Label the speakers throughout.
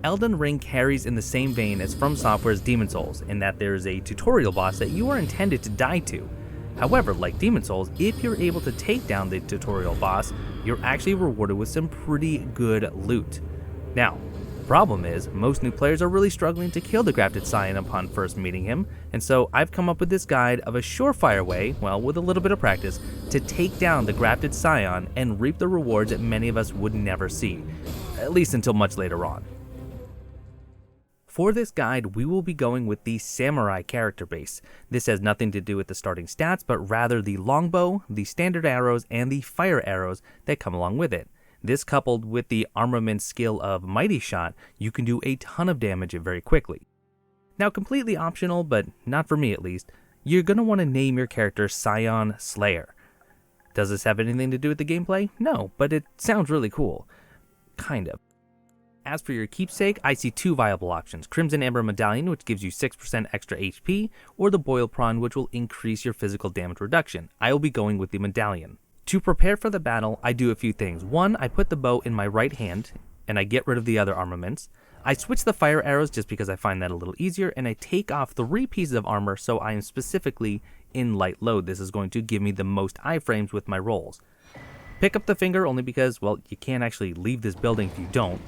Speaker 1: Elden Ring carries in the same vein as From Software's Demon Souls, in that there is a tutorial boss that you are intended to die to. However, like Demon Souls, if you're able to take down the tutorial boss, you're actually rewarded with some pretty good loot. Now, the problem is, most new players are really struggling to kill the Grafted Scion upon first meeting him, and so I've come up with this guide of a surefire way, well, with a little bit of practice, to take down the Grafted Scion and reap the rewards that many of us would never see, at least until much later on. For this guide, we will be going with the Samurai character base. This has nothing to do with the starting stats, but rather the longbow, the standard arrows, and the fire arrows that come along with it. This, coupled with the armament skill of Mighty Shot, you can do a ton of damage very quickly. Now, completely optional, but not for me at least, you're going to want to name your character Scion Slayer. Does this have anything to do with the gameplay? No, but it sounds really cool. Kind of. As for your keepsake, I see two viable options: Crimson Amber Medallion, which gives you 6% extra HP, or the Boiled Prawn, which will increase your physical damage reduction. I will be going with the Medallion. To prepare for the battle, I do a few things. One, I put the bow in my right hand, and I get rid of the other armaments. I switch the fire arrows just because I find that a little easier, and I take off 3 pieces of armor so I am specifically in light load. This is going to give me the most iframes with my rolls. Pick up the finger only because, well, you can't actually leave this building if you don't.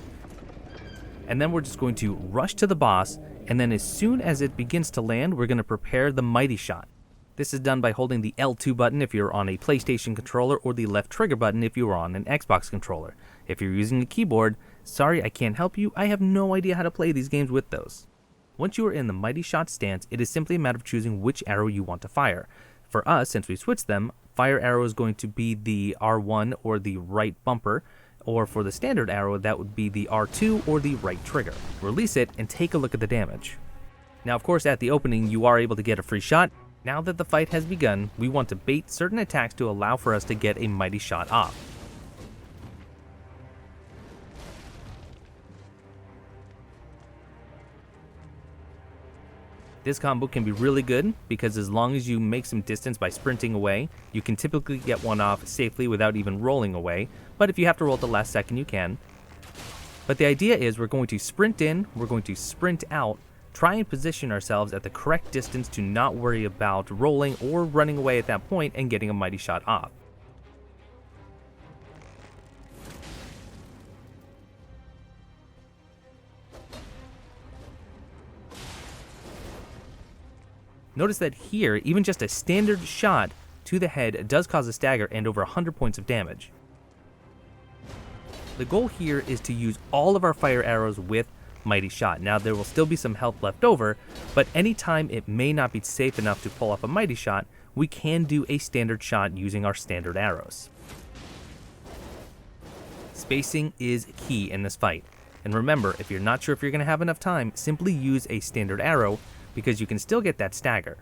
Speaker 1: And then we're just going to rush to the boss, and then as soon as it begins to land, we're going to prepare the Mighty Shot. This is done by holding the L2 button if you're on a PlayStation controller, or the left trigger button if you are on an Xbox controller. If you're using a keyboard, sorry, I can't help you. I have no idea how to play these games with those. Once you are in the Mighty Shot stance, it is simply a matter of choosing which arrow you want to fire. For us, since we switched them, fire arrow is going to be the R1 or the right bumper, or for the standard arrow, that would be the R2 or the right trigger. Release it and take a look at the damage. Now, of course, at the opening, you are able to get a free shot. Now that the fight has begun, we want to bait certain attacks to allow for us to get a Mighty Shot off. This combo can be really good because as long as you make some distance by sprinting away, you can typically get one off safely without even rolling away, but if you have to roll at the last second, you can. But the idea is we're going to sprint in, we're going to sprint out, try and position ourselves at the correct distance to not worry about rolling or running away at that point and getting a Mighty Shot off. Notice that here, even just a standard shot to the head does cause a stagger and over 100 points of damage. The goal here is to use all of our fire arrows with Mighty Shot. Now, there will still be some health left over, but anytime it may not be safe enough to pull off a Mighty Shot, we can do a standard shot using our standard arrows. Spacing is key in this fight. And remember, if you're not sure if you're going to have enough time, simply use a standard arrow, because you can still get that stagger.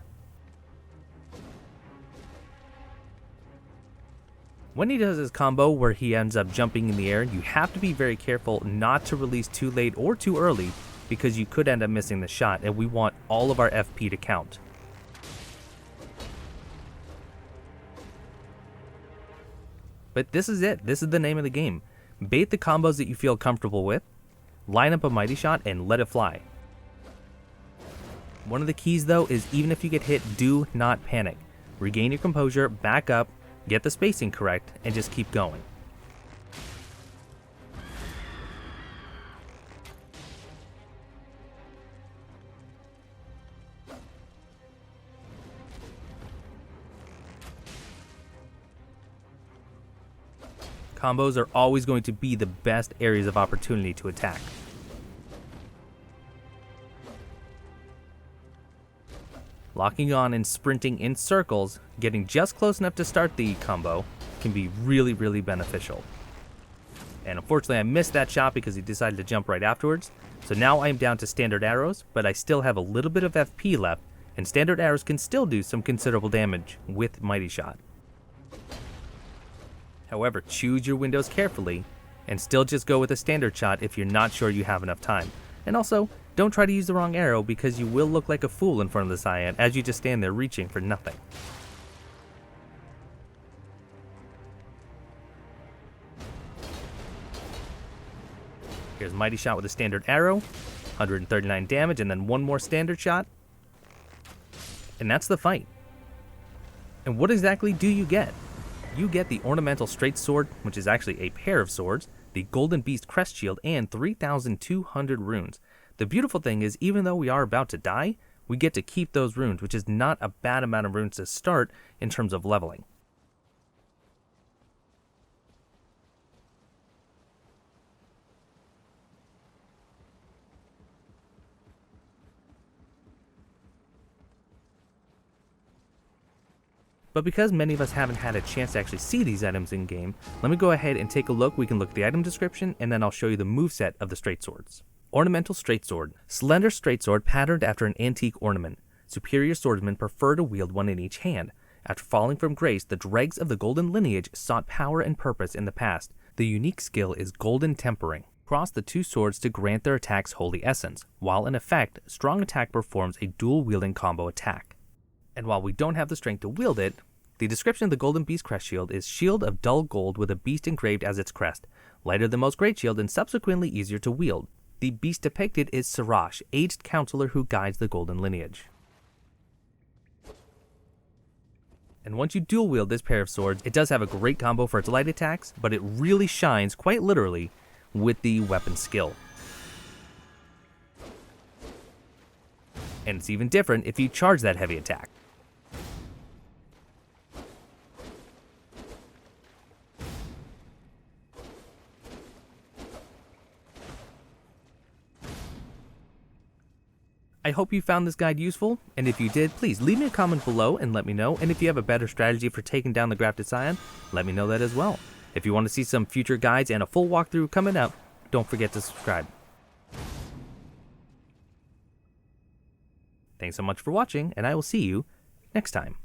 Speaker 1: When he does his combo where he ends up jumping in the air, you have to be very careful not to release too late or too early, because you could end up missing the shot, and we want all of our FP to count. But this is it. This is the name of the game. Bait the combos that you feel comfortable with, line up a Mighty Shot, and let it fly. One of the keys, though, is even if you get hit, do not panic. Regain your composure, back up, get the spacing correct, and just keep going. Combos are always going to be the best areas of opportunity to attack. Locking on and sprinting in circles, getting just close enough to start the combo, can be really, really beneficial. And unfortunately, I missed that shot because he decided to jump right afterwards. So now I am down to standard arrows, but I still have a little bit of FP left, and standard arrows can still do some considerable damage with Mighty Shot. However, choose your windows carefully, and still just go with a standard shot if you're not sure you have enough time. And also, don't try to use the wrong arrow, because you will look like a fool in front of the Scion as you just stand there reaching for nothing. Here's Mighty Shot with a standard arrow, 139 damage, and then one more standard shot. And that's the fight. And what exactly do you get? You get the ornamental straight sword, which is actually a pair of swords, the golden beast crest shield, and 3,200 runes. The beautiful thing is, even though we are about to die, we get to keep those runes, which is not a bad amount of runes to start in terms of leveling. But because many of us haven't had a chance to actually see these items in game, let me go ahead and take a look. We can look at the item description, and then I'll show you the moveset of the straight swords. Ornamental straight sword. Slender straight sword patterned after an antique ornament. Superior swordsmen prefer to wield one in each hand. After falling from grace, the dregs of the golden lineage sought power and purpose in the past. The unique skill is golden tempering. Cross the two swords to grant their attacks holy essence. While in effect, strong attack performs a dual wielding combo attack. And while we don't have the strength to wield it, the description of the Golden Beast Crest Shield is shield of dull gold with a beast engraved as its crest, lighter than most Great Shield and subsequently easier to wield. The beast depicted is Siraj, aged counselor who guides the golden lineage. And once you dual wield this pair of swords, it does have a great combo for its light attacks, but it really shines, quite literally, with the weapon skill. And it's even different if you charge that heavy attack. I hope you found this guide useful, and if you did, please leave me a comment below and let me know, and if you have a better strategy for taking down the Grafted Scion, let me know that as well. If you want to see some future guides and a full walkthrough coming up, don't forget to subscribe. Thanks so much for watching, and I will see you next time.